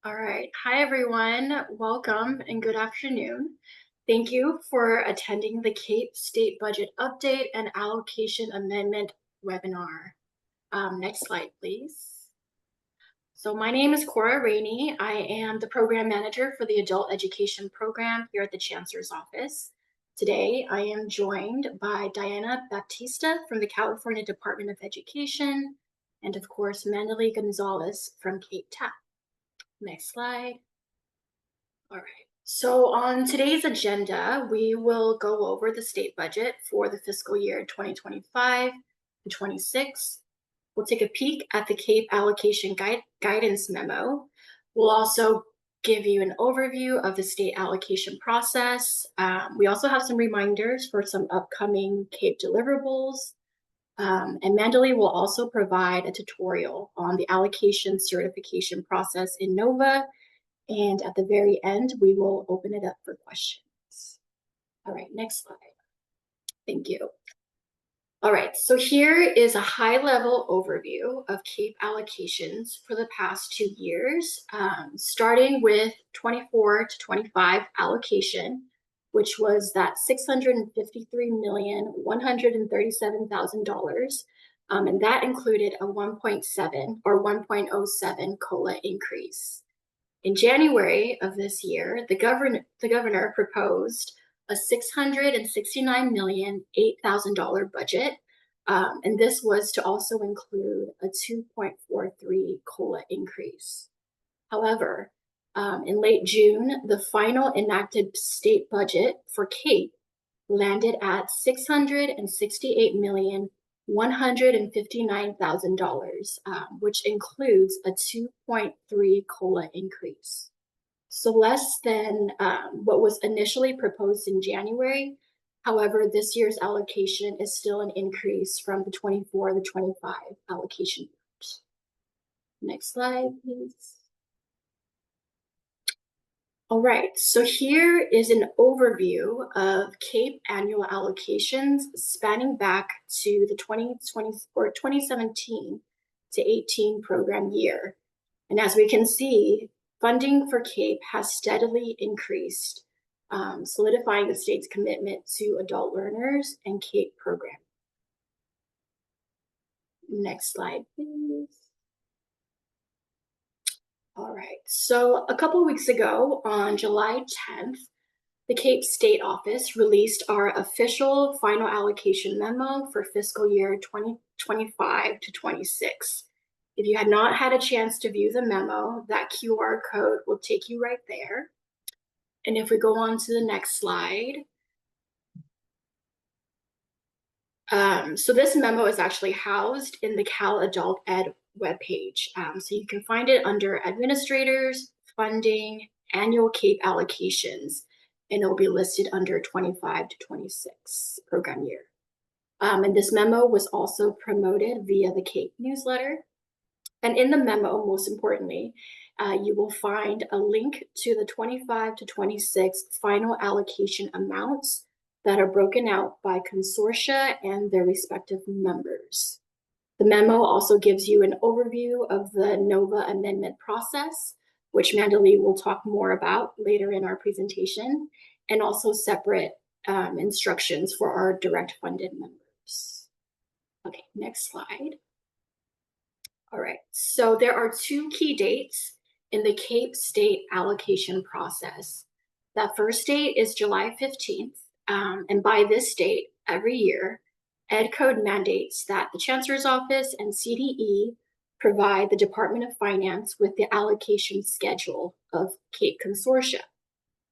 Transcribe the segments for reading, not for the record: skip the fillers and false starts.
All right. Hi, everyone. Welcome and good afternoon. Thank you for attending the CAPE State Budget Update and Allocation Amendment webinar. Next slide, please. So my name is Cora Rainey. I am the Program Manager for the Adult Education Program here at the Chancellor's Office. Today, I am joined by Diana Baptista from the California Department of Education, and of course, Mandalee Gonzalez from CAPE TAP. Next slide. All right. So on today's agenda, we will go over the state budget for the fiscal year 2025 to 26. We'll take a peek at the CAPE allocation guidance memo. We'll also give you an overview of the state allocation process. We also have some reminders for some upcoming CAPE deliverables. And Mandalee will also provide a tutorial on the allocation certification process in NOVA. And at the very end, we will open it up for questions. All right, next slide. Thank you. All right, so here is a high-level overview of CAPE allocations for the past 2 years, starting with 24 to 25 allocation, which was that $653,137,000, and that included a 1.7 or 1.07 COLA increase. In January of this year, the governor proposed a $669,008,000 budget, and this was to also include a 2.43 COLA increase. However, in late June, the final enacted state budget for CAPE landed at $668,159,000, which includes a 2.3 COLA increase. So less than what was initially proposed in January. However, this year's allocation is still an increase from the 24 to 25 allocation years. Next slide, please. All right, so here is an overview of CAPE annual allocations spanning back to the 2020 or 2017 to 18 program year. And as we can see, funding for CAPE has steadily increased, solidifying the state's commitment to adult learners and CAPE program. Next slide, please. All right, so a couple weeks ago on July 10th, the CAPE State Office released our official final allocation memo for fiscal year 2025 to 26. If you had not had a chance to view the memo, that QR code will take you right there. And if we go on to the next slide. So this memo is actually housed in the Cal Adult Ed webpage. So you can find it under Administrators, Funding, Annual CAPE Allocations, and it'll be listed under 25 to 26 program year. And this memo was also promoted via the CAPE newsletter. And in the memo, most importantly, you will find a link to the 25 to 26 final allocation amounts that are broken out by consortia and their respective members. The memo also gives you an overview of the NOVA amendment process, which Mandalee will talk more about later in our presentation, and also separate instructions for our direct funded members. Okay, next slide. All right, so there are 2 key dates in the CAPE state allocation process. That first date is July 15th, and by this date every year, Ed Code mandates that the Chancellor's Office and CDE provide the Department of Finance with the allocation schedule of CAPE consortia.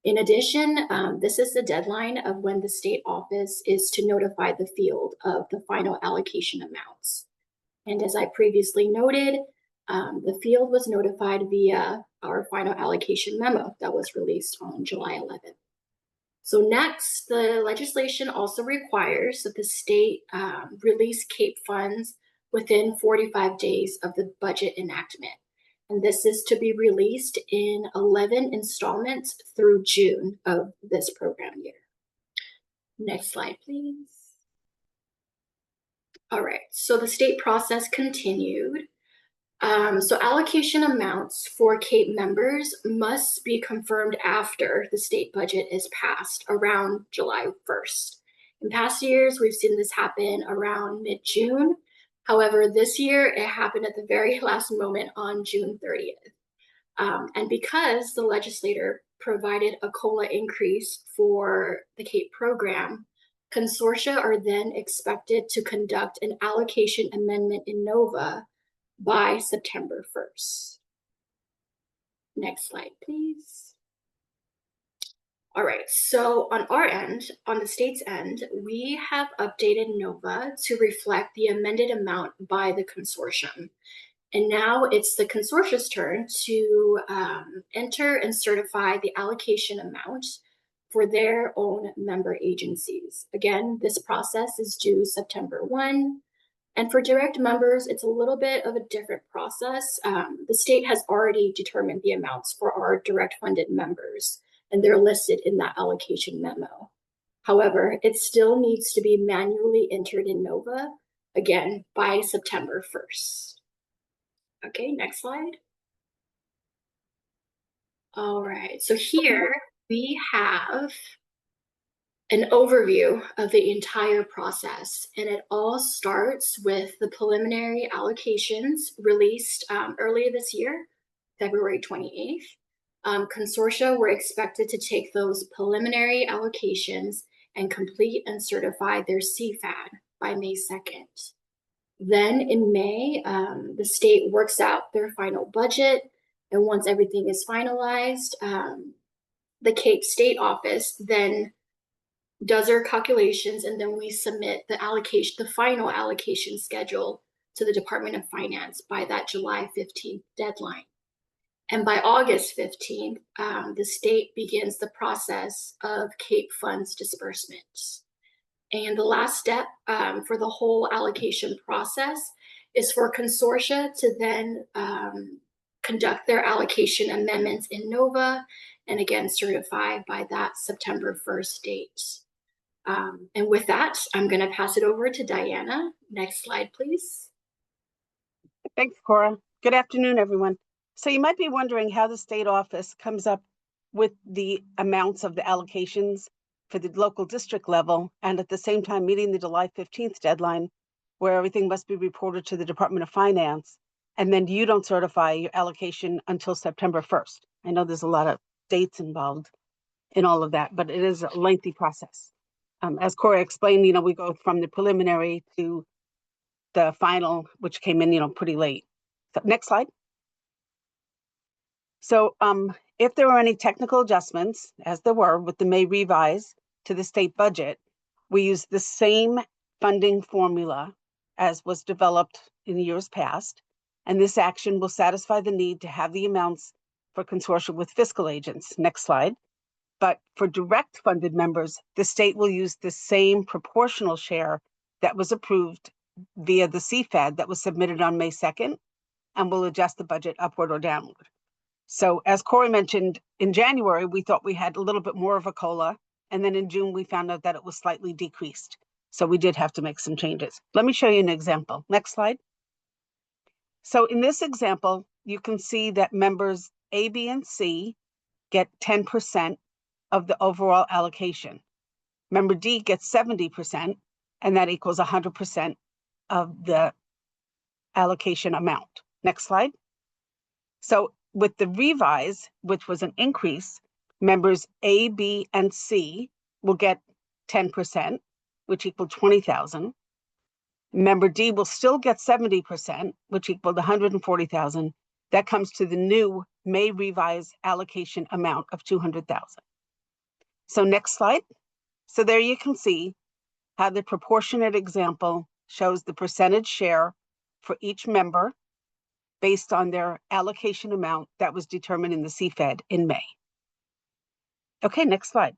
In addition, this is the deadline of when the state office is to notify the field of the final allocation amounts. And as I previously noted, the field was notified via our final allocation memo that was released on July 11th. So next, the legislation also requires that the state release CAPE funds within 45 days of the budget enactment. And this is to be released in 11 installments through June of this program year. Next slide, please. All right, so the state process continued. So allocation amounts for CAEP members must be confirmed after the state budget is passed around July 1st. In past years, we've seen this happen around mid-June. However, this year it happened at the very last moment on June 30th. And because the legislator provided a COLA increase for the CAEP program, consortia are then expected to conduct an allocation amendment in NOVA by September 1st. Next slide, please. All right, so on our end, on the state's end, we have updated NOVA to reflect the amended amount by the consortium. And now it's the consortia's turn to enter and certify the allocation amount for their own member agencies. Again, this process is due September 1. And for direct members, it's a little bit of a different process. The state has already determined the amounts for our direct funded members, and they're listed in that allocation memo. However, it still needs to be manually entered in NOVA, again, by September 1st. Okay, next slide. All right, so here we have an overview of the entire process, and it all starts with the preliminary allocations released earlier this year, February 28th. Consortia were expected to take those preliminary allocations and complete and certify their CFAD by May 2nd. Then in May, the state works out their final budget, and once everything is finalized, the CAEP state office then does our calculations, and then we submit the allocation, the final allocation schedule to the Department of Finance by that July 15th deadline. And by August 15th, the state begins the process of CAEP funds disbursements. And the last step for the whole allocation process is for consortia to then conduct their allocation amendments in NOVA, and again, certify by that September 1st date. And with that, I'm going to pass it over to Diana. Next slide, please. Thanks, Cora. Good afternoon, everyone. So you might be wondering how the state office comes up with the amounts of the allocations for the local district level, and at the same time meeting the July 15th deadline, where everything must be reported to the Department of Finance, and then you don't certify your allocation until September 1st. I know there's a lot of dates involved in all of that, but it is a lengthy process. As Cora explained, we go from the preliminary to the final, which came in, pretty late. So next slide. So if there were any technical adjustments, as there were with the May revise to the state budget, we use the same funding formula as was developed in years past, and this action will satisfy the need to have the amounts for consortia with fiscal agents. Next slide. But for direct funded members, the state will use the same proportional share that was approved via the CFAD that was submitted on May 2nd, and will adjust the budget upward or downward. So as Corey mentioned, in January, we thought we had a little bit more of a COLA, and then in June, we found out that it was slightly decreased. So we did have to make some changes. Let me show you an example. Next slide. So in this example, you can see that members A, B, and C get 10% of the overall allocation. Member D gets 70%, and that equals 100% of the allocation amount. Next slide. So with the revise, which was an increase, members A, B, and C will get 10%, which equaled 20,000. Member D will still get 70%, which equaled 140,000. That comes to the new May revise allocation amount of 200,000. So next slide. So there you can see how the proportionate example shows the percentage share for each member based on their allocation amount that was determined in the CFAD in May. Okay, next slide.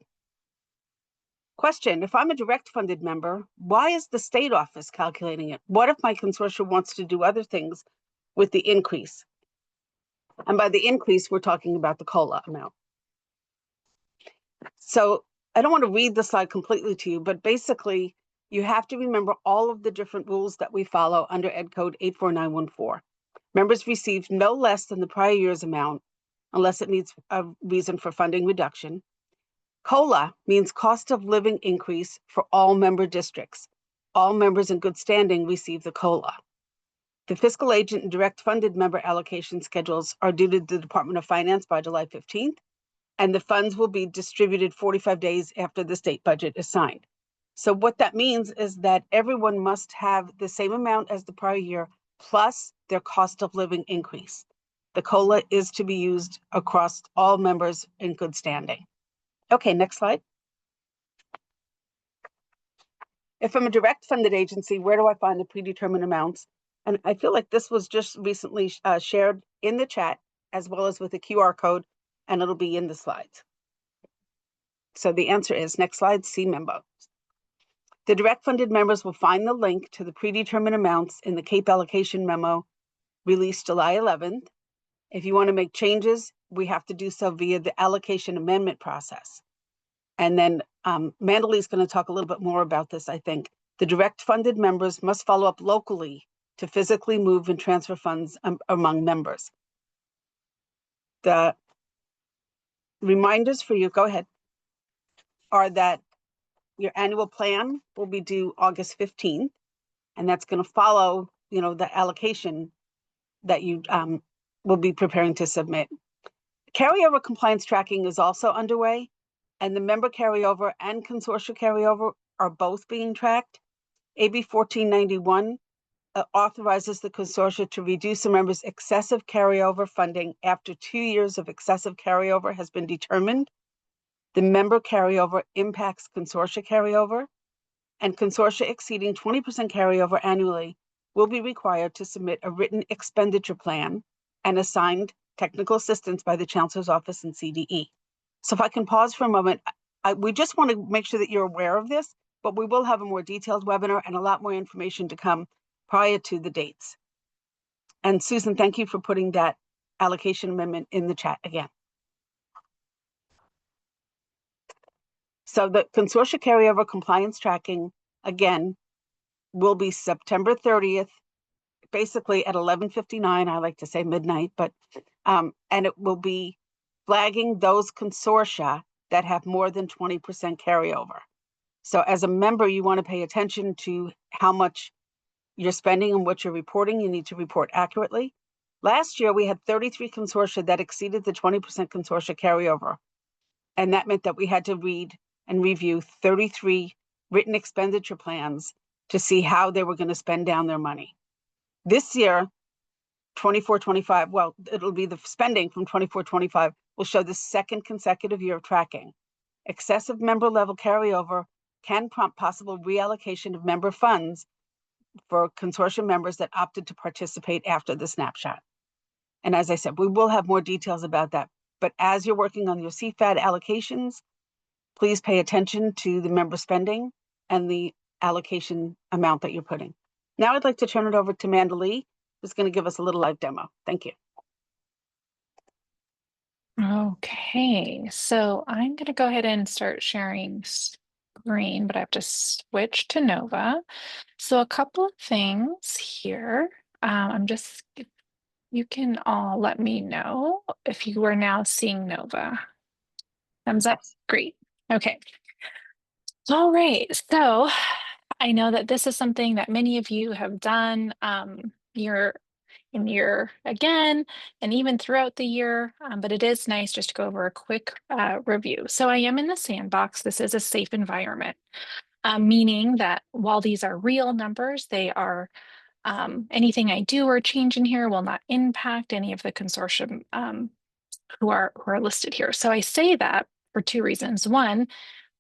Question, if I'm a direct funded member, why is the state office calculating it? What if my consortium wants to do other things with the increase? And by the increase, we're talking about the COLA amount. So I don't want to read the slide completely to you, but basically you have to remember all of the different rules that we follow under Ed Code 84914. Members receive no less than the prior year's amount unless it meets a reason for funding reduction. COLA means cost of living increase for all member districts. All members in good standing receive the COLA. The fiscal agent and direct funded member allocation schedules are due to the Department of Finance by July 15th, and the funds will be distributed 45 days after the state budget is signed. So what that means is that everyone must have the same amount as the prior year, plus their cost of living increase. The COLA is to be used across all members in good standing. Okay, next slide. If I'm a direct funded agency, where do I find the predetermined amounts? And I feel like this was just recently shared in the chat, as well as with the QR code, and it'll be in the slides. So the answer is, next slide, see memo. The direct funded members will find the link to the predetermined amounts in the CAEP allocation memo released July 11th. If you want to make changes, we have to do so via the allocation amendment process. And then Mandalee is going to talk a little bit more about this, I think. The direct funded members must follow up locally to physically move and transfer funds among members. The reminders for you, go ahead, are that your annual plan will be due August 15th, and that's going to follow, the allocation that you will be preparing to submit. Carryover compliance tracking is also underway, and the member carryover and consortia carryover are both being tracked. AB 1491 authorizes the consortia to reduce the members' excessive carryover funding after 2 years of excessive carryover has been determined. The member carryover impacts consortia carryover, and consortia exceeding 20% carryover annually will be required to submit a written expenditure plan and assigned technical assistance by the Chancellor's Office and CDE. So if I can pause for a moment, we just want to make sure that you're aware of this, but we will have a more detailed webinar and a lot more information to come prior to the dates. And Susan, thank you for putting that allocation amendment in the chat again. So the consortia carryover compliance tracking, again, will be September 30th, basically at 11:59, I like to say midnight, but and it will be flagging those consortia that have more than 20% carryover. So as a member, you want to pay attention to how much you're spending and what you're reporting. You need to report accurately. Last year, we had 33 consortia that exceeded the 20% consortia carryover. And that meant that we had to read and review 33 written expenditure plans to see how they were going to spend down their money. This year, 24-25, well, it'll be the spending from 24-25 will show the second consecutive year of tracking. Excessive member level carryover can prompt possible reallocation of member funds for consortium members that opted to participate after the snapshot. And as I said, we will have more details about that. But as you're working on your CFAD allocations, please pay attention to the member spending and the allocation amount that you're putting. Now I'd like to turn it over to Mandalee, who's going to give us a little live demo. Thank you. Okay, so I'm going to go ahead and start sharing screen, but I have to switch to Nova. So a couple of things here. You can all let me know if you are now seeing Nova. Thumbs up. Great. Okay. All right. So I know that this is something that many of you have done year in year again, and even throughout the year, but it is nice just to go over a quick review. So I am in the sandbox. This is a safe environment, meaning that while these are real numbers, they are anything I do or change in here will not impact any of the consortium who are listed here. So I say that for two reasons. One,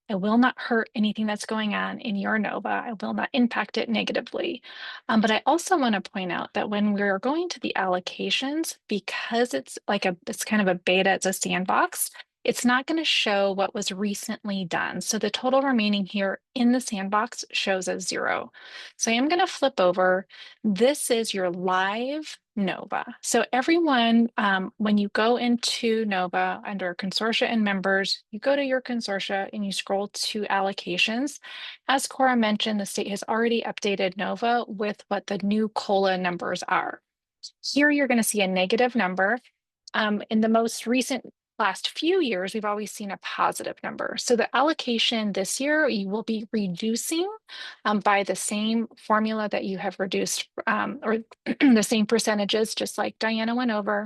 I will not hurt anything that's going on in your NOVA. I will not impact it negatively. But I also want to point out that when we're going to the allocations, because it's kind of a beta, it's a sandbox, it's not going to show what was recently done. So the total remaining here in the sandbox shows as 0. So I am going to flip over. This is your live NOVA. So everyone, when you go into NOVA under consortia and members, you go to your consortia and you scroll to allocations. As Cora mentioned, the state has already updated NOVA with what the new COLA numbers are. Here you're going to see a negative number. In the most recent last few years, we've always seen a positive number. So the allocation this year, you will be reducing by the same formula that you have reduced, or the same percentages, just like Diana went over,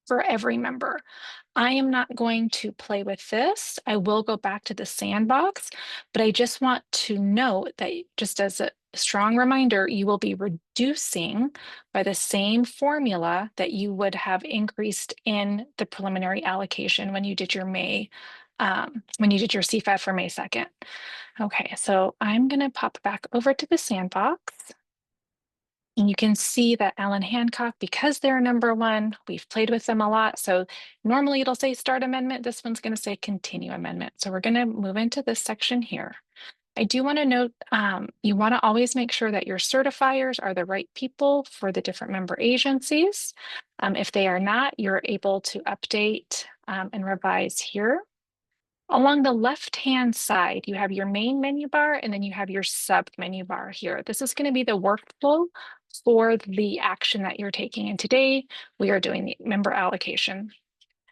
for every member. I am not going to play with this. I will go back to the sandbox, but I just want to note that, just as a strong reminder, you will be reducing by the same formula that you would have increased in the preliminary allocation when you did your CFEF for May 2nd. Okay, so I'm going to pop back over to the sandbox. And you can see that Allen Hancock, because they're number one, we've played with them a lot. So normally it'll say start amendment. This one's going to say continue amendment. So we're going to move into this section here. I do want to note, you want to always make sure that your certifiers are the right people for the different member agencies. If they are not, you're able to update and revise here. Along the left-hand side, you have your main menu bar, and then you have your sub menu bar here. This is going to be the workflow for the action that you're taking. And today we are doing the member allocation.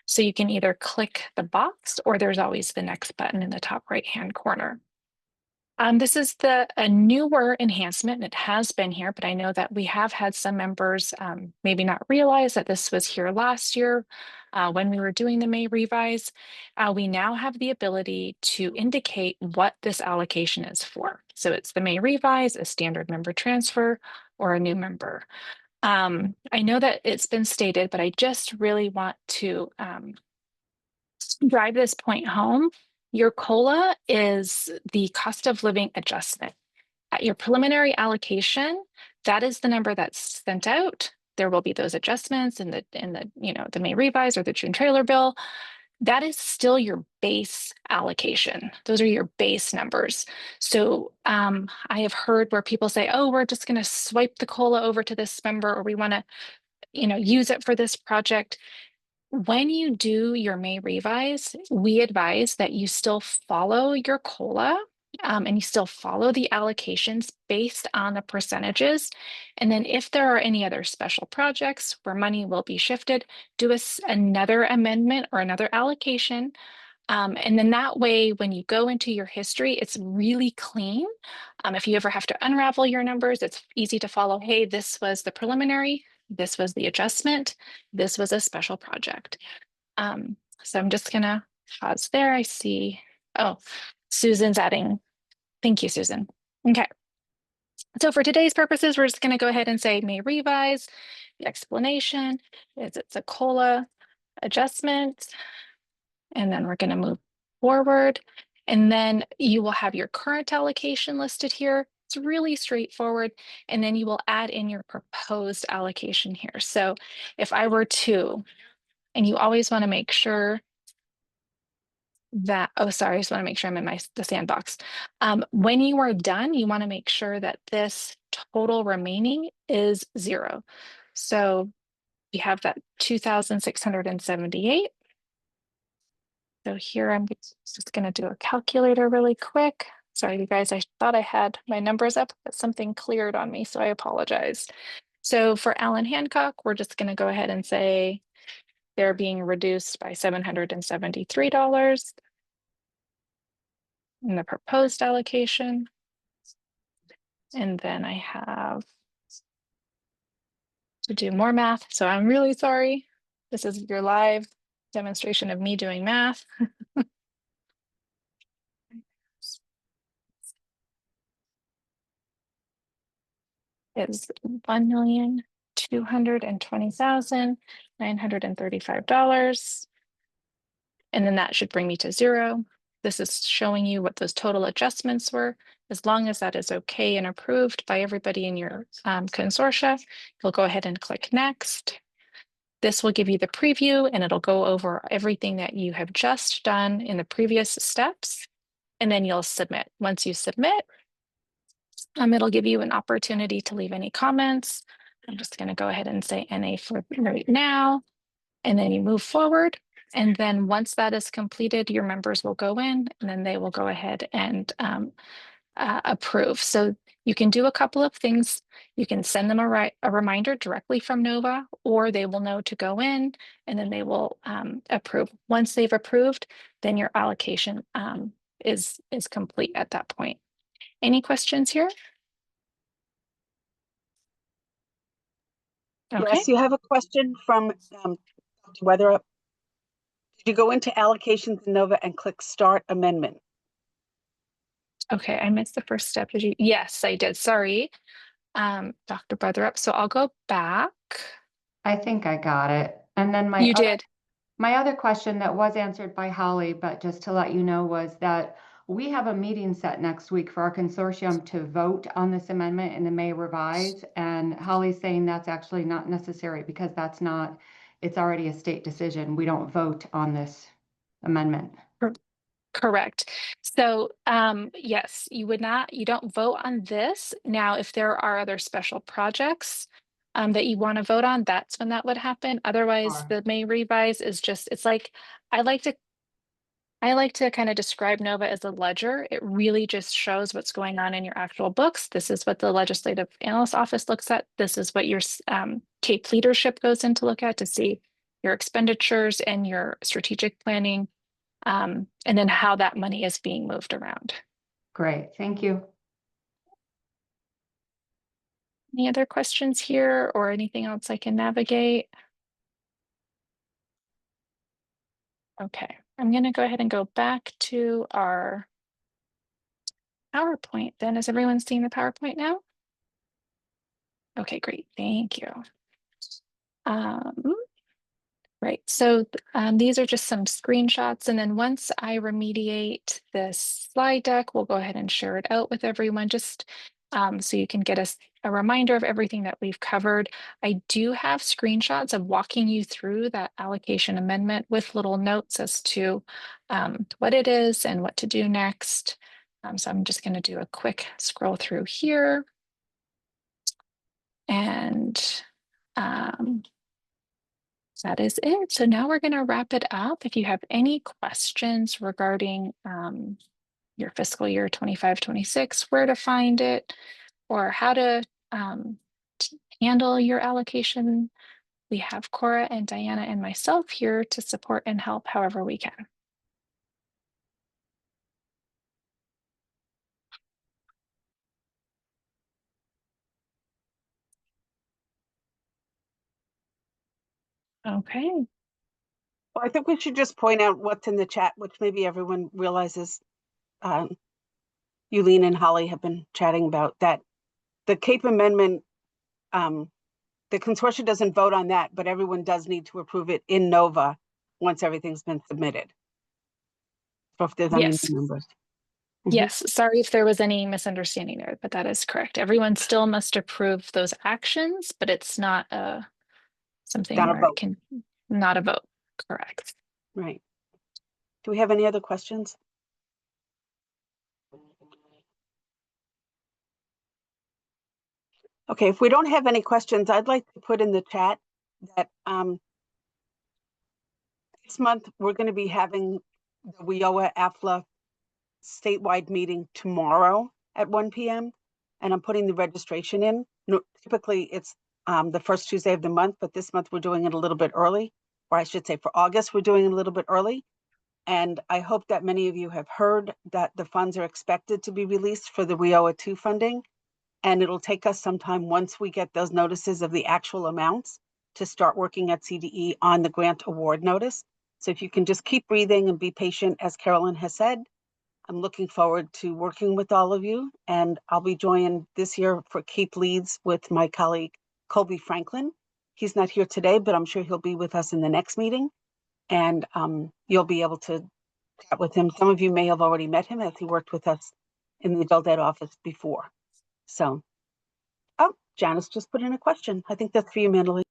So you can either click the box, or there's always the next button in the top right-hand corner. This is a newer enhancement, and it has been here, but I know that we have had some members maybe not realize that this was here last year when we were doing the May revise. We now have the ability to indicate what this allocation is for. So it's the May revise, a standard member transfer, or a new member. I know that it's been stated, but I just really want to drive this point home. Your COLA is the cost of living adjustment. At your preliminary allocation, that is the number that's sent out. There will be those adjustments in the the May revise or the June trailer bill. That is still your base allocation. Those are your base numbers. So I have heard where people say, oh, we're just going to swipe the COLA over to this member, or we want to use it for this project. When you do your May revise, we advise that you still follow your COLA and you still follow the allocations based on the percentages. And then if there are any other special projects where money will be shifted, do another amendment or another allocation. And then that way, when you go into your history, it's really clean. If you ever have to unravel your numbers, it's easy to follow. Hey, this was the preliminary. This was the adjustment. This was a special project. So I'm just gonna pause there. I see, oh, Susan's adding. Thank you, Susan. Okay. So for today's purposes, we're just gonna go ahead and say May revise. The explanation is it's a COLA adjustment. And then we're gonna move forward. And then you will have your current allocation listed here. It's really straightforward. And then you will add in your proposed allocation here. So if I were to, and you always want to make sure that, oh, sorry, I just want to make sure I'm in the sandbox. When you are done, you want to make sure that this total remaining is 0. So we have that 2,678. So here I'm just going to do a calculator really quick. Sorry, you guys, I thought I had my numbers up, but something cleared on me, so I apologize. So for Allen Hancock, we're just going to go ahead and say they're being reduced by $773 in the proposed allocation. And then I have to do more math. So I'm really sorry. This is your live demonstration of me doing math. Is $1,220,935. And then that should bring me to 0. This is showing you what those total adjustments were. As long as that is okay and approved by everybody in your consortia, you'll go ahead and click next. This will give you the preview, and it'll go over everything that you have just done in the previous steps. And then you'll submit. Once you submit, it'll give you an opportunity to leave any comments. I'm just going to go ahead and say NA for right now, and then you move forward. And then once that is completed, your members will go in, and then they will go ahead and approve. So You can do a couple of things. You can send them a reminder directly from Nova, or they will know to go in and then they will approve. Once they've approved, then your allocation is complete at that point. Any questions here? Okay. Yes, you have a question from Dr. Weatherup. Did you go into allocations in Nova and click Start Amendment? Okay, I missed the first step. Did you? Yes, I did. Sorry, Dr. Weatherup. So I'll go back. I think I got it. And then You did. my other question that was answered by Holly, but just to let you know, was that we have a meeting set next week for our consortium to vote on this amendment in the May revise. And Holly's saying that's actually not necessary because it's already a state decision. We don't vote on this amendment. Correct. So yes, you don't vote on this. Now, if there are other special projects that you want to vote on, that's when that would happen. Otherwise, Sure. the May revise is just, it's like, I like to kind of describe Nova as a ledger. It really just shows what's going on in your actual books. This is what the Legislative Analyst Office looks at. This is what your CAEP leadership goes in to look at to see your expenditures and your strategic planning, and then how that money is being moved around. Great, thank you. Any other questions here or anything else I can navigate? Okay, I'm going to go ahead and go back to our PowerPoint then. Is everyone seeing the PowerPoint now? Okay, great. Thank you. Right, so these are just some screenshots, and then once I remediate this slide deck, we'll go ahead and share it out with everyone, just so you can get a reminder of everything that we've covered. I do have screenshots of walking you through that allocation amendment with little notes as to what it is and what to do next. So I'm just going to do a quick scroll through here. And that is it. So now we're going to wrap it up. If you have any questions regarding your fiscal year 25-26, where to find it, or how to handle your allocation, we have Cora and Diana and myself here to support and help however we can. Okay. Well, I think we should just point out what's in the chat, which maybe everyone realizes. Yulene and Holly have been chatting about that. The CAEP amendment, the consortium doesn't vote on that, but everyone does need to approve it in Nova once everything's been submitted. So if there's any Yes. numbers. Yes, sorry if there was any misunderstanding there, but that is correct. Everyone still must approve those actions, but it's not something Not a where it vote. can, not a vote. Correct. Right. Do we have any other questions? Okay, if we don't have any questions, I'd like to put in the chat that this month we're going to be having the WIOA AFLA statewide meeting tomorrow at 1 p.m. and I'm putting the registration in. Typically it's the first Tuesday of the month, but this month we're doing it a little bit early, or I should say for August, we're doing it a little bit early. And I hope that many of you have heard that the funds are expected to be released for the WIOA 2 funding. And it'll take us some time once we get those notices of the actual amounts to start working at CDE on the grant award notice. So if you can just keep breathing and be patient, as Carolyn has said, I'm looking forward to working with all of you. And I'll be joined this year for CAEP Leads with my colleague, Colby Franklin. He's not here today, but I'm sure he'll be with us in the next meeting. And you'll be able to chat with him. Some of you may have already met him as he worked with us in the adult ed office before. So, oh, Janice just put in a question. I think that's for you, Mandalee.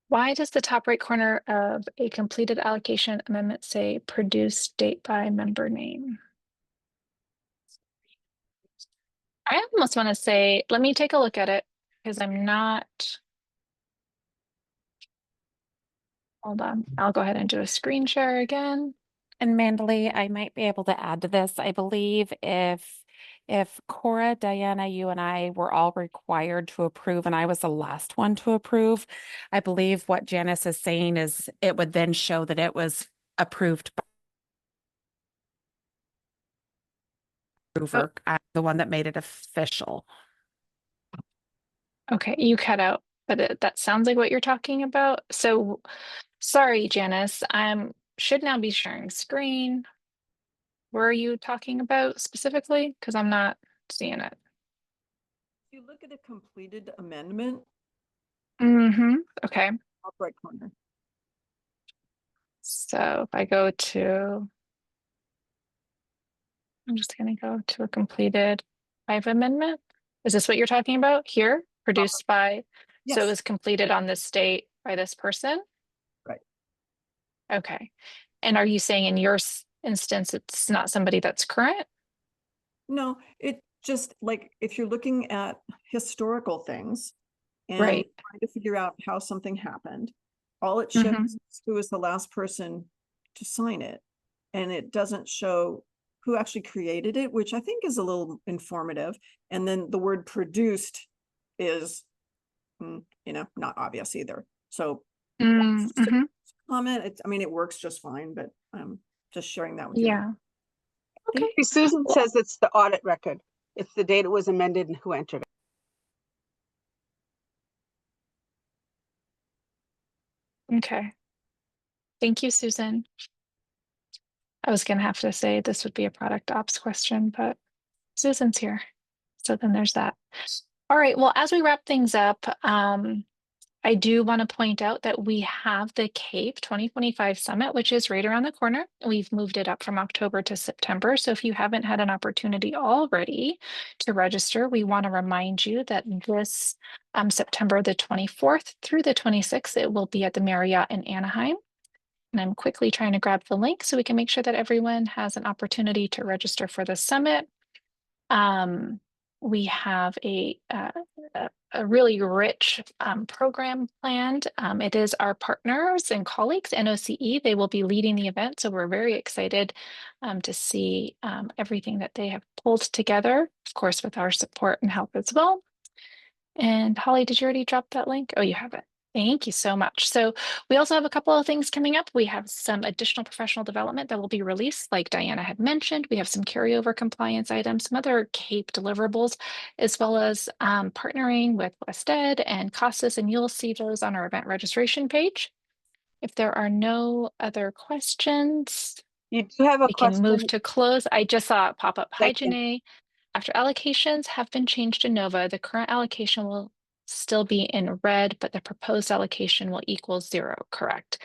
Why does the top right corner of a completed allocation amendment say produce date by member name? I almost want to say, let me take a look at it because I'm not. Hold on, I'll go ahead and do a screen share again. And Mandalee, I might be able to add to this. I believe if if Cora, Diana, you and I were all required to approve, and I was the last one to approve, I believe what Janice is saying is it would then show that it was approved by the approver, the one that made it official. Okay, you cut out, but that sounds like what you're talking about. So sorry, Janice, should now be sharing screen. Where are you talking about specifically? Because I'm not seeing it. If you look at a completed amendment, Okay. top right corner. So if I go to, I'm just going to go to a completed 5 amendment. Is this what you're talking about here? Produced by, so it Yes. was completed on this date by this person? Right. Okay. And are you saying in your instance, it's not somebody that's current? No, it just like if you're looking at historical things and Right. trying to figure out how something happened, all it Mhm. shows is who was the last person to sign it. And it doesn't show who actually created it, which I think is a little informative. And then the word produced is, not obvious either. So Mhm. comment, I mean, it works just fine, but just sharing that with you. Yeah. Okay. Susan Well, says it's the audit record. It's the date it was amended and who entered it. okay. Thank you, Susan. I was going to have to say this would be a product ops question, but Susan's here. So then there's that. All right. Well, as we wrap things up, I do want to point out that we have the CAEP 2025 Summit, which is right around the corner. We've moved it up from October to September. So if you haven't had an opportunity already to register, we want to remind you that this September the 24th through the 26th, it will be at the Marriott in Anaheim. And I'm quickly trying to grab the link so we can make sure that everyone has an opportunity to register for the summit. We have a really rich program planned. It is our partners and colleagues, NOCE. They will be leading the event, so we're very excited to see everything that they have pulled together, of course, with our support and help as well. And Holly, did you already drop that link? Oh, you have it. Thank you so much. So we also have a couple of things coming up. We have some additional professional development that will be released, like Diana had mentioned. We have some carryover compliance items, some other CAEP deliverables, as well as partnering with WestEd and CASAS, and you'll see those on our event registration page. If there are no other questions, You do have a we can move question. to close. I just saw it pop up. Hi, Thank you. Janae. After allocations have been changed to NOVA, the current allocation will still be in red, but the proposed allocation will equal 0, correct?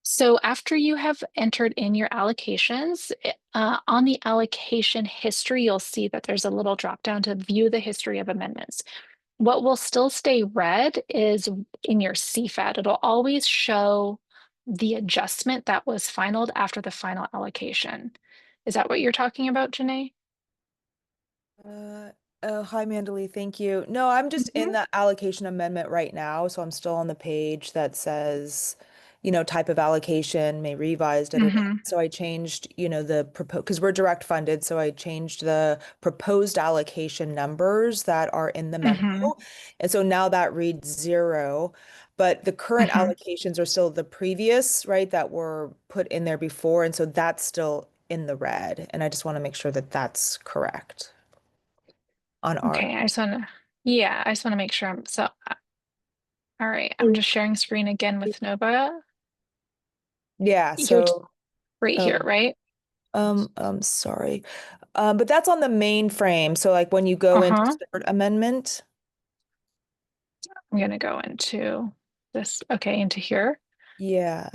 So after you have entered in your allocations, on the allocation history, you'll see that there's a little drop down to view the history of amendments. What will still stay red is in your CFAT. It'll always show the adjustment that was finalized after the final allocation. Is that what you're talking about, Janae? Hi, Mandalee. Thank you. No, I'm just Mhm. in the allocation amendment right now, so I'm still on the page that says, type of allocation may revise, da, da, da. Mhm. So I changed, the proposed, because we're direct funded, so I changed the proposed allocation numbers that are in the memo. Mhm. And so now that reads 0, but the current Mhm. allocations are still the previous, right, that were put in there before. And so that's still in the red. And I just want to make sure that that's correct on our. Okay, I just want to make sure all right, I'm just sharing screen again with Nova. Yeah, You're so right here, oh, right? sorry. But that's on the main frame. So like when you go into Uh-huh. start amendment, I'm gonna go into this, okay, into here. yeah.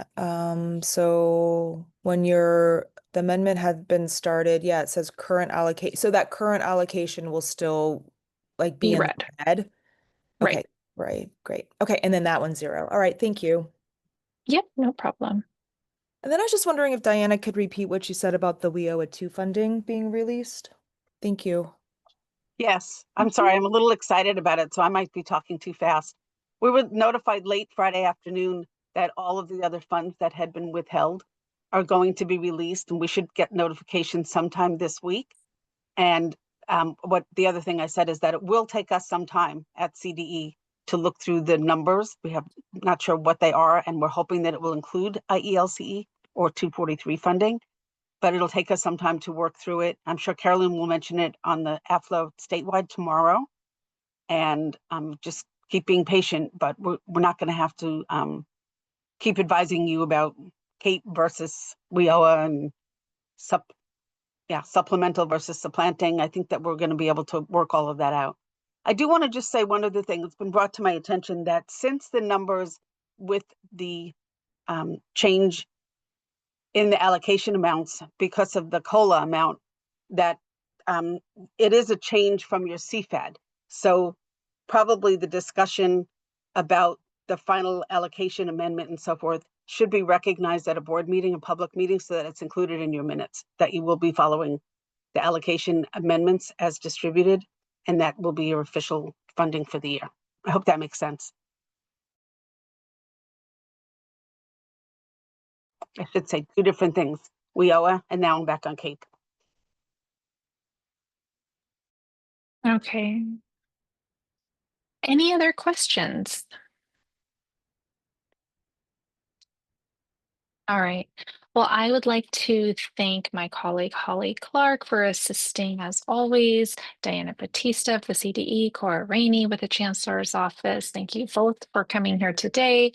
So when the amendment has been started, yeah, it says current allocate. So that current allocation will still like be Be in the red. red. Right. Okay, right, great. Okay, and then that one's 0. All right, thank you. Yep, no problem. And then I was just wondering if Diana could repeat what she said about the WIOA 2 funding being released. Thank you. Yes, I'm sorry. I'm a little excited about it, so I might be talking too fast. We were notified late Friday afternoon that all of the other funds that had been withheld are going to be released, and we should get notification sometime this week. And what the other thing I said is that it will take us some time at CDE to look through the numbers. We have not sure what they are, and we're hoping that it will include IELCE or 243 funding, but it'll take us some time to work through it. I'm sure Carolyn will mention it on the AFLA statewide tomorrow. And just keep being patient, but we're not going to have to keep advising you about CAEP versus WIOA and supplemental versus supplanting. I think that we're going to be able to work all of that out. I do want to just say one other thing that's been brought to my attention, that since the numbers with the change in the allocation amounts because of the COLA amount, that it is a change from your CFAD. So probably the discussion about the final allocation amendment and so forth should be recognized at a board meeting, a public meeting, so that it's included in your minutes, that you will be following the allocation amendments as distributed, and that will be your official funding for the year. I hope that makes sense. I should say two different things, WIOA, and now I'm back on CAEP. Okay. Any other questions? All right. Well, I would like to thank my colleague Holly Clark for assisting as always, Diana Batista of the CDE, Cora Rainey with the Chancellor's Office. Thank you both for coming here today,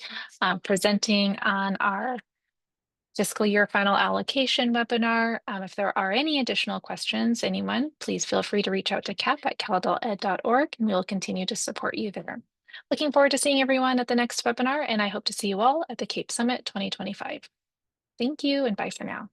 presenting on our fiscal year final allocation webinar. If there are any additional questions, anyone, please feel free to reach out to cap@cal.ed.org, and we'll continue to support you there. Looking forward to seeing everyone at the next webinar, and I hope to see you all at the CAEP Summit 2025. Thank you and bye for now.